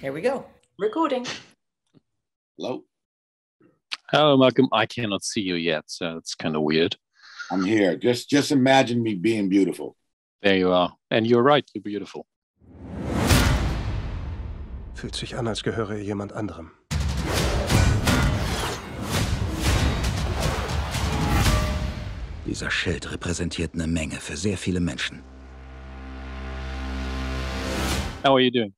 Here we go. Recording. Hello. Hello, Malcolm. I cannot see you yet, so it's kind of weird. I'm here. Just imagine me being beautiful. There you are. And you're right, you're beautiful. Fühlt sich an, als gehöre er jemand anderem. Dieser Schild repräsentiert eine Menge für sehr viele Menschen. How are you doing?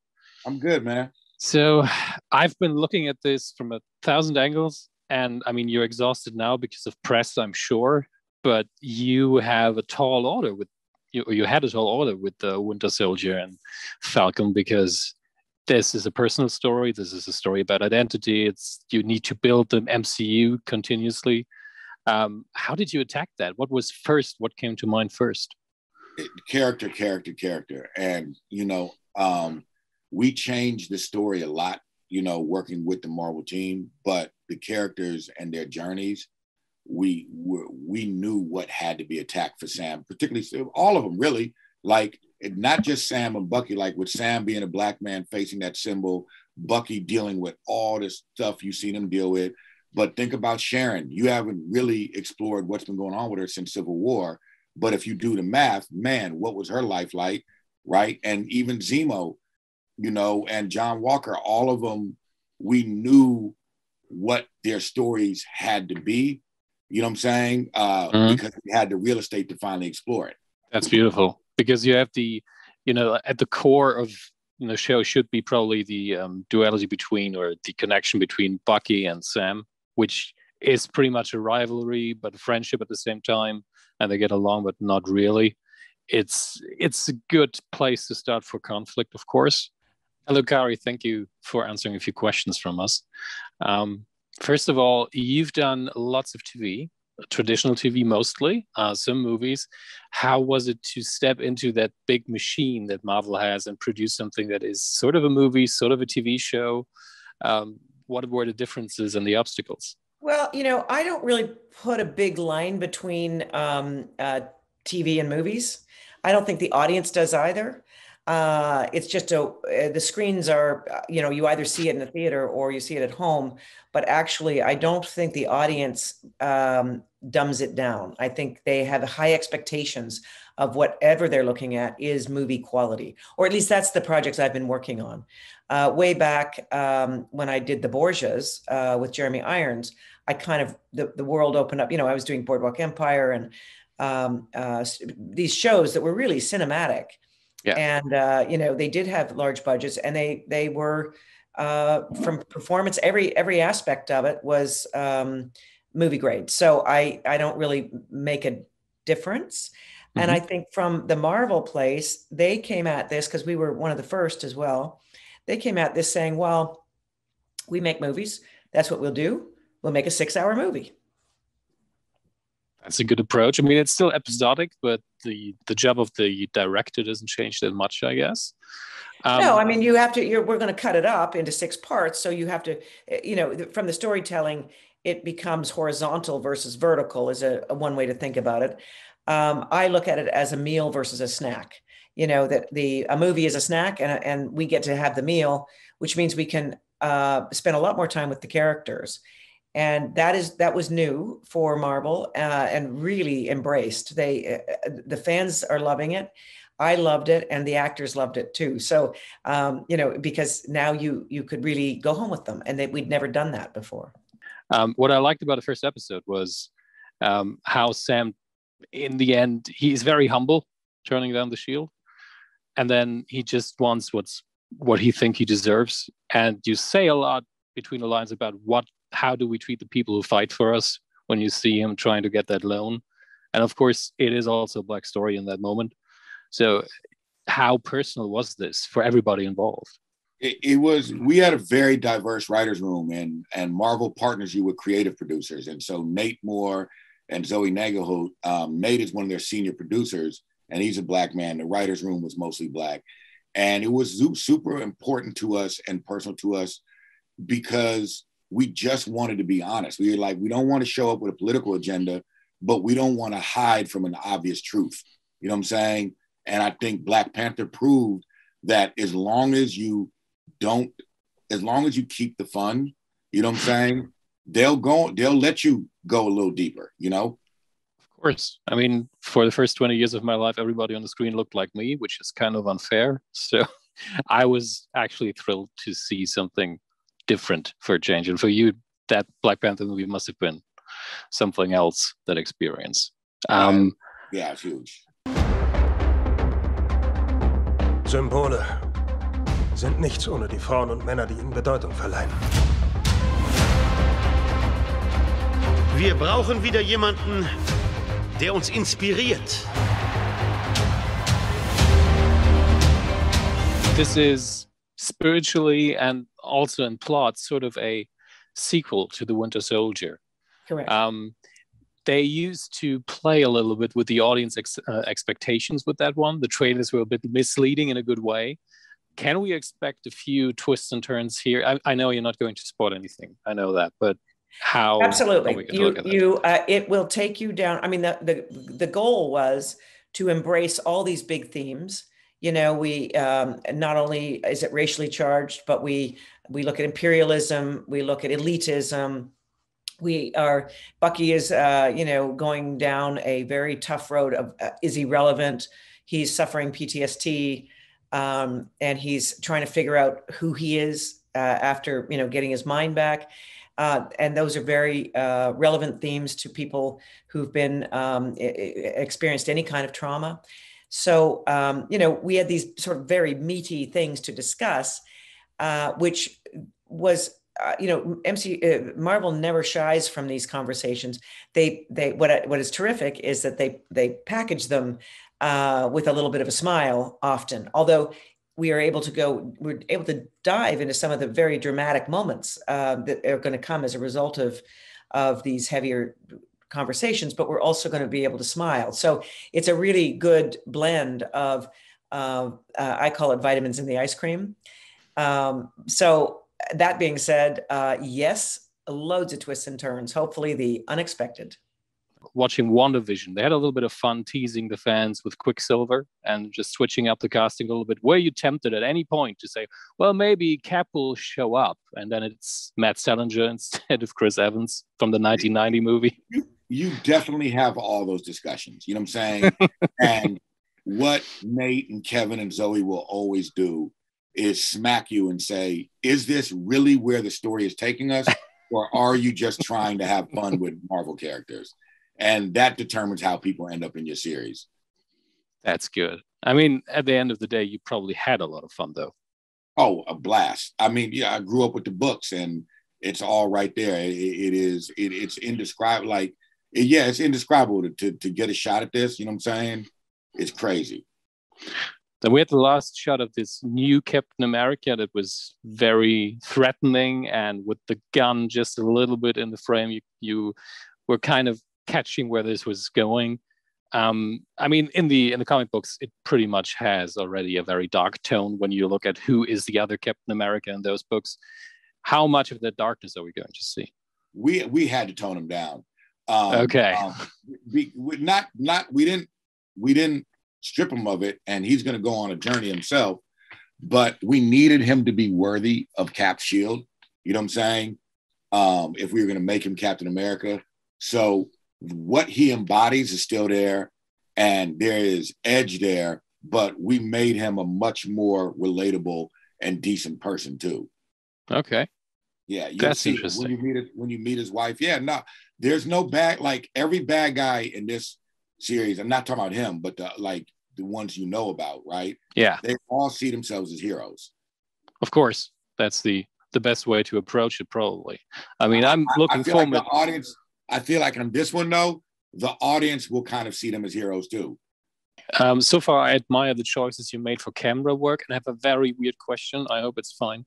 I'm good, man. So I've been looking at this from 1,000 angles. And I mean, you're exhausted now because of press, I'm sure. But you have a tall order with you had a tall order with the Winter Soldier and Falcon, because this is a personal story. This is a story about identity. You need to build the MCU continuously. How did you attack that? What was first? What came to mind first? Character. And, we changed the story a lot, working with the Marvel team, but the characters and their journeys, we knew what had to be attacked for Sam, particularly all of them, really. Like, not just Sam and Bucky, like with Sam being a Black man facing that symbol, Bucky dealing with all this stuff you've seen him deal with. But think about Sharon. You haven't really explored what's been going on with her since Civil War. But if you do the math, man, what was her life like, right? And even Zemo, and John Walker, all of them, we knew what their stories had to be. You know what I'm saying? Because we had the real estate to finally explore it. That's beautiful, because you have the, at the core of the show should be probably the duality between, or the connection between Bucky and Sam, which is pretty much a rivalry, but a friendship at the same time, and they get along, but not really. It's a good place to start for conflict, of course. Hello, Kari. Thank you for answering a few questions from us. First of all, you've done lots of TV, traditional TV mostly, some movies. How was it to step into that big machine that Marvel has and produce something that is sort of a movie, sort of a TV show? What were the differences and the obstacles? Well, I don't really put a big line between TV and movies. I don't think the audience does either. It's just the screens are, you either see it in the theater or you see it at home, but actually I don't think the audience dumbs it down. I think they have high expectations of whatever they're looking at is movie quality, or at least that's the projects I've been working on. Way back when I did the Borgias with Jeremy Irons, I kind of, the world opened up, I was doing Boardwalk Empire and these shows that were really cinematic. Yeah. And, they did have large budgets, and they were from performance, every aspect of it was movie grade. So I don't really make a difference. Mm-hmm. And I think from the Marvel place, they came at this, because we were one of the first as well. They came at this saying, well, we make movies. That's what we'll do. We'll make a 6-hour movie. That's a good approach. I mean, it's still episodic, but the job of the director doesn't change that much, I guess. No, I mean, you have to, we're going to cut it up into 6 parts. So you have to, from the storytelling, it becomes horizontal versus vertical is a one way to think about it. I look at it as a meal versus a snack, that a movie is a snack and we get to have the meal, which means we can spend a lot more time with the characters. And that was new for Marvel and really embraced. The fans are loving it. I loved it, and the actors loved it too. So, because now you could really go home with them, and we'd never done that before. What I liked about the first episode was how Sam, in the end, he's very humble, turning down the shield, and then he just wants what he thinks he deserves. And you say a lot between the lines about how do we treat the people who fight for us when you see him trying to get that loan. And of course, it is also a Black story in that moment. So how personal was this for everybody involved? It was, we had a very diverse writer's room, and Marvel partners you with creative producers. And so Nate Moore and Zoe Nagelholt, Nate is one of their senior producers, and he's a Black man. The writer's room was mostly Black. And it was super important to us and personal to us because we just wanted to be honest. We were like, we don't want to show up with a political agenda, but we don't want to hide from an obvious truth. You know what I'm saying? And I think Black Panther proved that as long as you don't as long as you keep the fun, you know what I'm saying? They'll let you go a little deeper, you know? Of course. I mean, for the first 20 years of my life, everybody on the screen looked like me, which is kind of unfair. So I was actually thrilled to see something different for a change. And for you, that Black Panther movie must have been something else, that experience. Yeah, it's huge. Symbole sind nichts ohne die Frauen und Männer, die ihnen Bedeutung verleihen. Wir brauchen wieder jemanden, der uns inspiriert. This is spiritually and also in plot sort of a sequel to The Winter Soldier. Correct. They used to play a little bit with the audience expectations with that one. The trailers were a bit misleading in a good way. Can we expect a few twists and turns here? I know you're not going to spoil anything. I know that, but how? Absolutely. It will take you down. I mean, the goal was to embrace all these big themes. You know, we not only is it racially charged, but we look at imperialism, we look at elitism. Bucky is, going down a very tough road of, is he relevant? He's suffering PTSD, and he's trying to figure out who he is after, getting his mind back. And those are very relevant themes to people who've been experienced any kind of trauma. So, we had these sort of very meaty things to discuss, which was, Marvel never shies from these conversations. What is terrific is that they package them with a little bit of a smile often, although we're able to dive into some of the very dramatic moments that are going to come as a result of these heavier conversations, but we're also going to be able to smile. So it's a really good blend of, I call it vitamins in the ice cream. So that being said, yes, loads of twists and turns, hopefully the unexpected. Watching WandaVision, they had a little bit of fun teasing the fans with Quicksilver and just switching up the casting a little bit. Were you tempted at any point to say, well, maybe Cap will show up and then it's Matt Salinger instead of Chris Evans from the 1990 movie? You definitely have all those discussions, you know what I'm saying? And what Nate and Kevin and Zoe will always do is smack you and say, is this really where the story is taking us? Or are you just trying to have fun with Marvel characters? And that determines how people end up in your series. That's good. I mean, at the end of the day, you probably had a lot of fun, though. Oh, a blast. I mean, yeah, I grew up with the books and it's all right there. It's indescribable. Like, yeah, it's indescribable to get a shot at this. You know what I'm saying? It's crazy. Then we had the last shot of this new Captain America that was very threatening, and with the gun just a little bit in the frame, you were kind of catching where this was going. I mean, in the comic books, it pretty much has already a very dark tone when you look at who is the other Captain America in those books. How much of that darkness are we going to see? We had to tone him down. Okay. We didn't strip him of it, and he's going to go on a journey himself. But we needed him to be worthy of Cap's shield. You know what I'm saying? If we were going to make him Captain America. So what he embodies is still there, and there is edge there, but we made him a much more relatable and decent person too. Okay. Yeah, that's interesting. When you meet his wife, yeah, no, there's no bad, like every bad guy in this series, I'm not talking about him, but the ones you know about, right? Yeah. They all see themselves as heroes. Of course. That's the best way to approach it, probably. I mean, I'm looking forward. Like the audience, I feel like on this one, though, the audience will kind of see them as heroes, too. So far, I admire the choices you made for camera work, and I have a very weird question. I hope it's fine.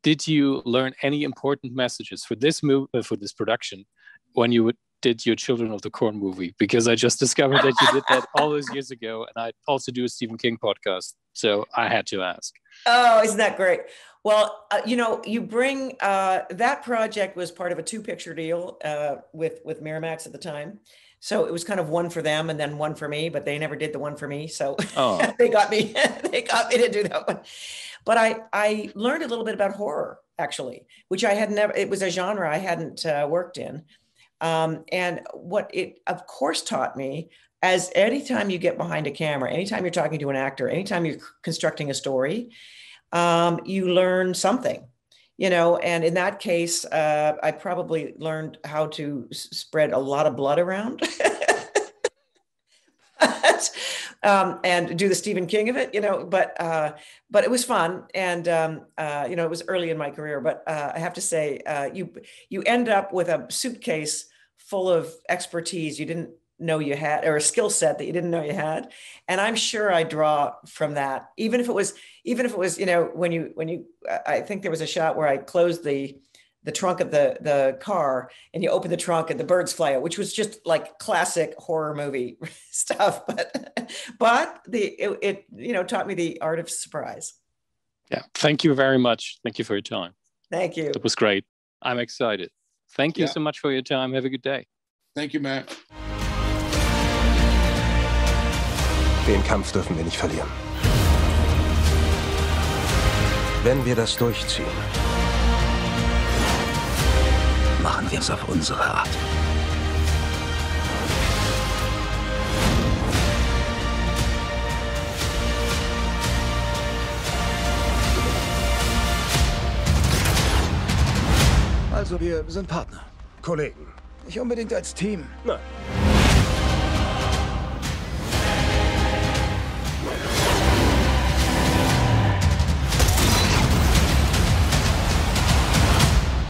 Did you learn any important messages for this for this production when you did your Children of the Corn movie? Because I just discovered that you did that all those years ago, and I also do a Stephen King podcast, so I had to ask. Oh, isn't that great? Well, you bring that project was part of a 2-picture deal with Miramax at the time. So it was kind of one for them and then one for me, but they never did the one for me. So they got me to do that one. But I learned a little bit about horror, actually, which I had never, it was a genre I hadn't worked in. And what it, of course, taught me, as anytime you get behind a camera, anytime you're talking to an actor, anytime you're constructing a story, you learn something, you know, and in that case, I probably learned how to spread a lot of blood around. And do the Stephen King of it, you know, but it was fun. And, you know, it was early in my career, but I have to say, you end up with a suitcase full of expertise you didn't know you had, or a skill set that you didn't know you had. And I'm sure I draw from that, even if it was, you know, when you, I think there was a shot where I closed the trunk of the car and you open the trunk and the birds fly out, which was just like classic horror movie stuff. But it you know, taught me the art of surprise. Yeah. Thank you very much. Thank you for your time. Thank you. It was great. I'm excited. Thank you so much for your time. Have a good day. Thank you, Matt. Den Kampf dürfen wir nicht verlieren. Wenn wir das durchziehen, Machen wir es auf unsere Art. Also wir sind Partner. Kollegen. Nicht unbedingt als Team. Nein.